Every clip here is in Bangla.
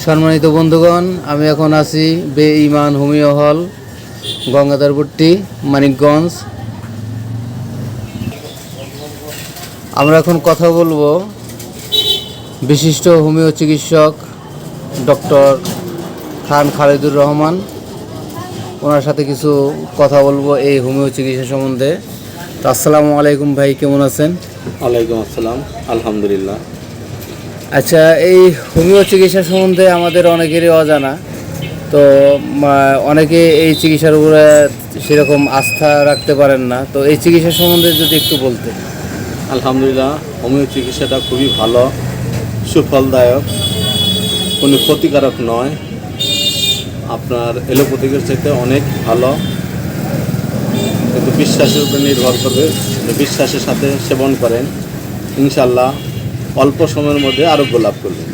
সম্মানিত বন্ধুগণ, আমি এখন আছি বে-ইমান হোমিও হল, গঙ্গাধরপট্টি, মানিকগঞ্জ। আমরা এখন কথা বলবো বিশিষ্ট হোমিও চিকিৎসক ডক্টর খান খালেদুর রহমান। ওনার সাথে কিছু কথা বলবো এই হোমিও চিকিৎসা সম্বন্ধে। তো আসসালামু আলাইকুম ভাই, কেমন আছেন? ওয়ালাইকুম আসসালাম, আলহামদুলিল্লাহ। আচ্ছা, এই হোমিও চিকিৎসা সম্বন্ধে আমাদের অনেকেরই অজানা। তো অনেকে এই চিকিৎসার উপরে সেরকম আস্থা রাখতে পারেন না। তো এই চিকিৎসা সম্বন্ধে যদি একটু বলতেন। আলহামদুলিল্লাহ, হোমিও চিকিৎসাটা খুবই ভালো, সুফলদায়ক, কোনো ক্ষতিকারক নয়। আপনার এলোপ্যাথিকের চাইতে অনেক ভালো, কিন্তু বিশ্বাসের উপরে নির্ভর করবে। বিশ্বাসের সাথে সেবন করেন, ইনশাল্লাহ অল্প সময়ের মধ্যে আরোগ্য লাভ করবেন।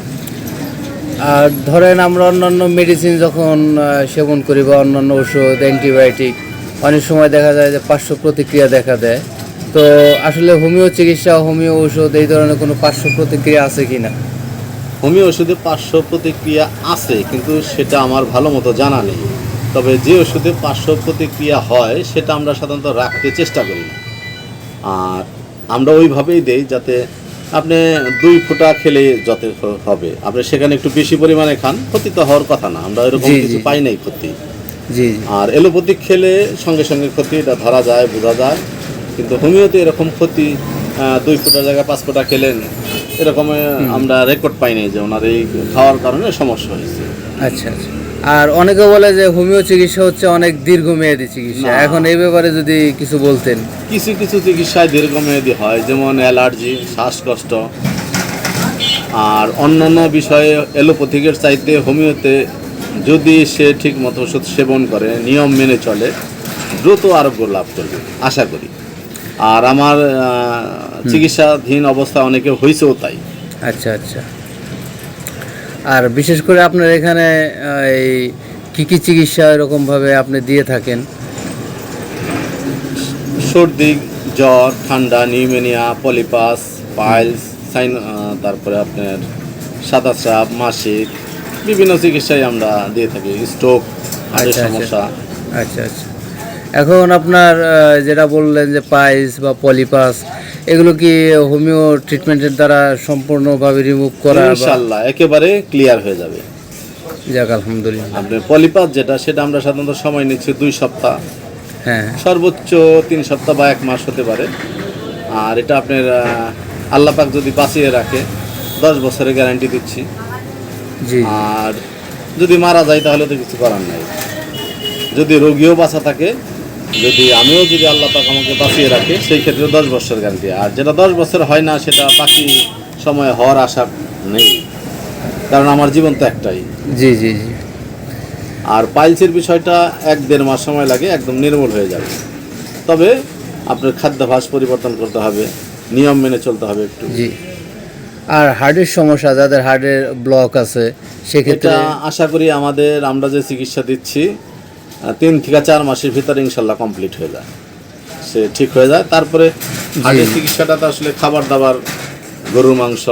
আর ধরেন আমরা অন্যান্য মেডিসিন যখন সেবন করি বা অন্যান্য ওষুধ, অ্যান্টিবায়োটিক, অনেক সময় দেখা যায় যে পার্শ্ব প্রতিক্রিয়া দেখা দেয়। তো আসলে হোমিও চিকিৎসা, হোমিও ওষুধ এই ধরনের কোনো পার্শ্ব প্রতিক্রিয়া আছে কি না? হোমিও ওষুধে পার্শ্ব প্রতিক্রিয়া আছে, কিন্তু সেটা আমার ভালো মতো জানা নেই। তবে যে ওষুধে পার্শ্ব প্রতিক্রিয়া হয় সেটা আমরা সাধারণত রাখতে চেষ্টা করি না। আর আমরা ওইভাবেই দেই যাতে আপনি 2 ফোঁটা খেলে যথেষ্ট হবে। আপনি সেখানে একটু বেশি পরিমাণে খান, ক্ষতি তো হওয়ার কথা না, আমরা এরকম কিছু পাই নাই ক্ষতি। জি। আর এলোপ্যাথিক খেলে সঙ্গে সঙ্গে ক্ষতি এটা ধরা যায়, বোঝা যায়। কিন্তু হোমিওতে এরকম ক্ষতি 2 ফোঁটার জায়গায় 5 ফোঁটা খেলেন, এরকম আমরা রেকর্ড পাই নাই যে ওনার এই খাওয়ার কারণে সমস্যা হয়েছে। আচ্ছা আচ্ছা। আর অনেকে বলে যে হোমিও চিকিৎসা হচ্ছে অনেক দীর্ঘমেয়াদী চিকিৎসা। এখন এই ব্যাপারে যদি কিছু বলতেন। কিছু কিছু চিকিৎসায় দীর্ঘমেয়াদী হয়, যেমন অ্যালার্জি, শ্বাসকষ্ট। আর অন্যান্য বিষয়ে এলোপ্যাথিকের চাইতে হোমিওতে যদি সে ঠিক মতো ওষুধ সেবন করে, নিয়ম মেনে চলে, দ্রুত আরোগ্য লাভ করবে আশা করি। আর আমার চিকিৎসাধীন অবস্থায় অনেকে হয়েছেও তাই। আচ্ছা আচ্ছা। আর বিশেষ করে আপনার এখানে এই কী চিকিৎসা এরকমভাবে আপনি দিয়ে থাকেন? সর্দি, জ্বর, ঠান্ডা, নিউমোনিয়া, পলিপাস, পাইলস, তারপরে আপনার সাদা স্রাব, মাসিক, বিভিন্ন চিকিৎসাই আমরা দিয়ে থাকি। স্ট্রোক, হার্টের সমস্যা। আচ্ছা আচ্ছা। এখন আপনার যেটা বললেন যে পাইলস বা পলিপাস, এগুলো কি হোমিও ট্রিটমেন্টের দ্বারা সম্পূর্ণভাবে রিমুভ করা? ইনশাআল্লাহ একেবারে ক্লিয়ার হয়ে যাবে। যাক, আলহামদুলিল্লাহ। আপনার পলিপাস যেটা, সেটা আমরা সাধারণত সময় নিচ্ছি 2 সপ্তাহ, হ্যাঁ, সর্বোচ্চ 3 সপ্তাহ বা 1 মাস হতে পারে। আর এটা আপনার আল্লাহ পাক যদি বাঁচিয়ে রাখে 10 বছরের গ্যারান্টি দিচ্ছি। জি। আর যদি মারা যায় তাহলে তো কিছু করার নাই। যদি রোগীও বাঁচা থাকে, যদি আল্লাহ পাক আমাকে বাঁচিয়ে রাখে, সেই ক্ষেত্রে 10 বছর গ্যারান্টি। আর যেটা 10 বছর হয় না, সেটা বাকি সময় হওয়ার আশা নেই, কারণ আমার জীবন তো একটাই। জি জি জি। আর পাইলসের বিষয়টা 1-1.5 মাস সময় লাগে, একদম নির্মূল হয়ে যাবে। তবে আপনার খাদ্যাভ্যাস পরিবর্তন করতে হবে, নিয়ম মেনে চলতে হবে একটু। জি। আর হার্টের সমস্যা, যাদের হার্টের ব্লক আছে, সেক্ষেত্রে এটা আশা করি আমরা যে চিকিৎসা দিচ্ছি 3 থেকে 4 মাসের ভিতরে ইনশাল্লাহ কমপ্লিট হয়ে যায়, সে ঠিক হয়ে যায়। তারপরে হার্টের চিকিৎসাটা তো আসলে খাবার দাবার, গরুর মাংস,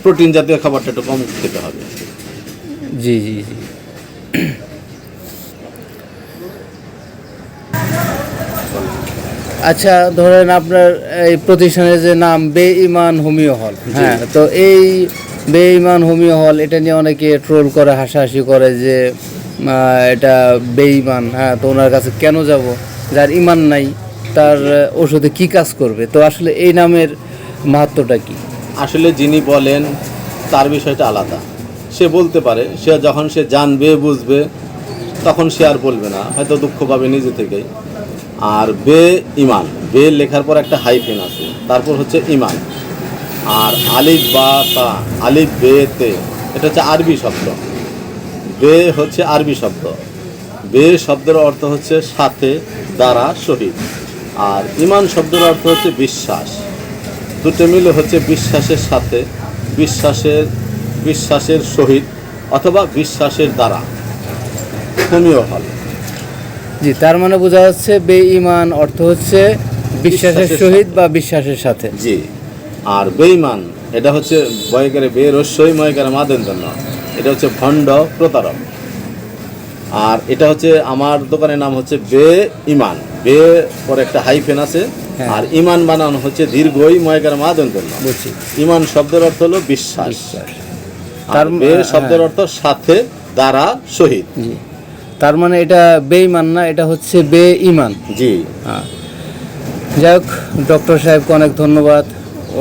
প্রোটিন জাতীয় খাবারটা একটু কম খেতে হবে। জি জি জি। আচ্ছা, ধরেন আপনার এই প্রতিষ্ঠানের যে নাম বে-ইমান হোমিও হল, হ্যাঁ, তো এই বে-ইমান হোমিও হল, এটা নিয়ে অনেকে ট্রোল করে, হাসাহাসি করে যে এটা বে-ইমান। হ্যাঁ, তো ওনার কাছে কেন যাব? যার ইমান নাই তার ওষুধে কি কাজ করবে? তো আসলে এই নামের মাহাত্ম্যটা কি? আসলে যিনি বলেন তার বিষয়টা আলাদা। সে বলতে পারে, যখন সে জানবে, বুঝবে, তখন সে আর বলবে না, হয়তো দুঃখ পাবে নিজে থেকেই। আর বে-ইমান, বে লেখার পর একটা হাইফেন আছে, তারপর হচ্ছে ইমান। আর আলিফ বা তা, আলিফ বে তে, এটা হচ্ছে আরবি শব্দ। বে হচ্ছে আরবি শব্দ। বে শব্দের অর্থ হচ্ছে সাথে, দ্বারা, সহিত। আর ইমান শব্দের অর্থ হচ্ছে বিশ্বাস। দুটো মিলে হচ্ছে বিশ্বাসের সাথে, বিশ্বাসের সহিত, অথবা বিশ্বাসের দ্বারা হোমিও হল। জি, তার মানে বোঝা যাচ্ছে বে-ইমান অর্থ হচ্ছে বিশ্বাসের সহিত বা বিশ্বাসের সাথে। জি। আর বেঈমান, এটা হচ্ছে বয়কারে বে রস্যই ময়কারে মাদেন জন্য, এটা হচ্ছে ভণ্ড প্রতারক। আর এটা হচ্ছে আমার দোকানের নাম হচ্ছে বে ইমান, বে পরে একটা হাইফেন আছে, হ্যাঁ। আর ইমান বানানো হচ্ছে দীর্ঘই ময়কার মাদন জন্য। বুঝছি। ইমান শব্দের অর্থ হলো বিশ্বাস, বিশ্বাস। আর তার বে হ্যাঁ। শব্দের অর্থ সাথে, দ্বারা, সহিত। জি, তার মানে এটা বেঈমান না, এটা হচ্ছে বে ইমান। জি, হ্যাঁ। যাই হোক, ডক্টর সাহেবকে অনেক ধন্যবাদ।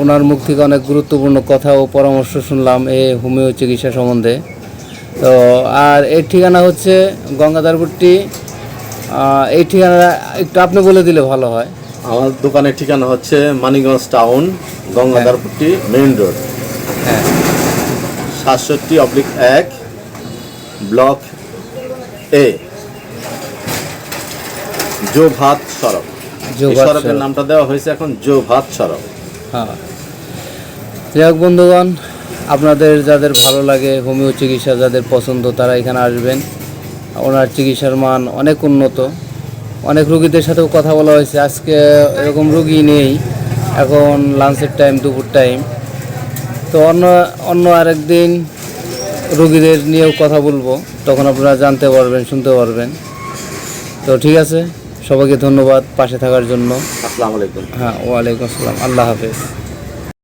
ওনার মুখ থেকে অনেক গুরুত্বপূর্ণ কথা ও পরামর্শ শুনলাম এই হোমিও চিকিৎসা সম্বন্ধে। তো আর এর ঠিকানা হচ্ছে গঙ্গাধারপট্টি। এই ঠিকানা একটু আপনি বলে দিলে ভালো হয়। আমার দোকানের ঠিকানা হচ্ছে মানিকগঞ্জ টাউন, গঙ্গাধারপট্টি মেইন রোড, হ্যাঁ, 67/1 ব্লক এ, জোভাত সড়ক। এই জোভাত সড়কের সড়ক। নামটা দেওয়া হয়েছে এখন জোভাত সড়ক। হ্যাঁ। যাই হোক বন্ধুগণ, আপনাদের যাদের ভালো লাগে হোমিও চিকিৎসা, যাদের পছন্দ, তারা এখানে আসবেন। ওনার চিকিৎসার মান অনেক উন্নত। অনেক রুগীদের সাথেও কথা বলা হয়েছে, আজকে এরকম রুগী নেই, এখন লাঞ্চের টাইম, দুপুর টাইম। তো অন্য আরেকদিন রুগীদের নিয়েও কথা বলবো, তখন আপনারা জানতে পারবেন, শুনতে পারবেন। তো ঠিক আছে, সবাইকে ধন্যবাদ পাশে থাকার জন্য। আসসালামু আলাইকুম। হ্যাঁ, ওয়ালাইকুম আসসালাম, আল্লাহ হাফেজ।